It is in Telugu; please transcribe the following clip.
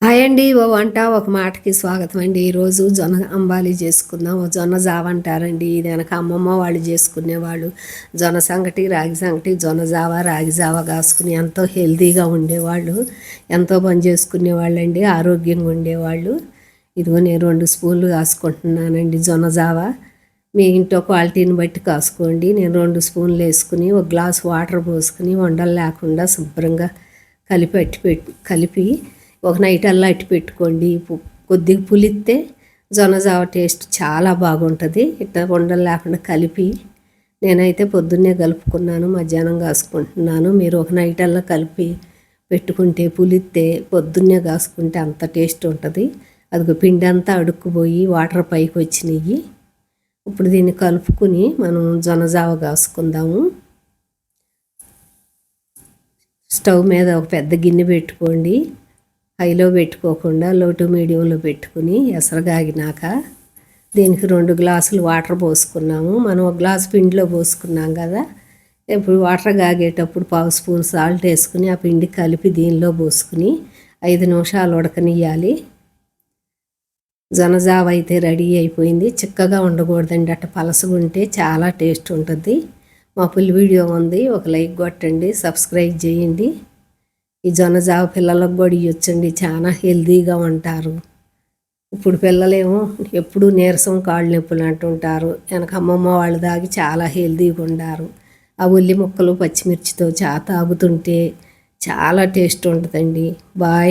హాయ్ అండి. ఓ వంట ఒక మాటకి స్వాగతం అండి. ఈరోజు జొన్న అంబాలి చేసుకుందాం. ఓ జొన్న జావ అంటారండి. ఇది వెనక అమ్మమ్మ వాళ్ళు చేసుకునేవాళ్ళు. జొన్న సంగటి, రాగి సంగటి, జొన్న జావ, రాగి జావ కాసుకుని ఎంతో హెల్తీగా ఉండేవాళ్ళు. ఎంతో పని చేసుకునేవాళ్ళు అండి. ఆరోగ్యంగా ఉండేవాళ్ళు. ఇదిగో నేను 2 స్పూన్లు కాసుకుంటున్నానండి జొన్న జావ. మీ ఇంట్లో క్వాలిటీని బట్టి కాసుకోండి. నేను 2 స్పూన్లు వేసుకుని ఒక గ్లాస్ వాటర్ పోసుకుని ఉండలు లేకుండా శుభ్రంగా కలిపి ఒక నైట్ అల్లా అట్టి పెట్టుకోండి. కొద్దిగా పులిస్తే జొన్న జావ టేస్ట్ చాలా బాగుంటుంది. ఇట్లా ఉండలు లేకుండా కలిపి నేనైతే పొద్దున్నే కలుపుకున్నాను, మధ్యాహ్నం కాసుకుంటున్నాను. మీరు ఒక నైట్ అల్లా కలిపి పెట్టుకుంటే పులిస్తే పొద్దున్నే కాసుకుంటే అంత టేస్ట్ ఉంటుంది. అది పిండి అంతా అడుక్కుపోయి వాటర్ పైకి వచ్చినాయి. ఇప్పుడు దీన్ని కలుపుకుని మనం జొన్న జావ కాసుకుందాము. స్టవ్ మీద ఒక పెద్ద గిన్నె పెట్టుకోండి. హైలో పెట్టుకోకుండా లో టు మీడియంలో పెట్టుకుని ఎసరగాగినాక దీనికి 2 గ్లాసులు వాటర్ పోసుకున్నాము. మనం ఒక గ్లాసు పిండిలో పోసుకున్నాం కదా. ఇప్పుడు వాటర్ కాగేటప్పుడు 1/2 స్పూన్ సాల్ట్ వేసుకుని ఆ పిండి కలిపి దీనిలో పోసుకుని 5 నిమిషాలు ఉడకనియాలి. జొన్నజావ అయితే రెడీ అయిపోయింది. చిక్కగా ఉండకూడదండి, అట్ట పలసగా ఉంటే చాలా టేస్ట్ ఉంటుంది. మా ఫుల్ వీడియో ఉంది, ఒక లైక్ కొట్టండి, సబ్స్క్రైబ్ చేయండి. ఈ జొన్న జావ పిల్లలకు కూడా ఇవ్వచ్చండి, చాలా హెల్తీగా ఉంటారు. ఇప్పుడు పిల్లలేమో ఎప్పుడు నీరసం కాళ్ళు నొప్పులు అంటుంటారు. వెనక అమ్మమ్మ వాళ్ళు దాగి చాలా హెల్తీగా ఉండారు. ఆ ఉల్లి ముక్కలు పచ్చిమిర్చితో తాగుతుంటే చాలా టేస్ట్ ఉంటుందండి. బాయ్.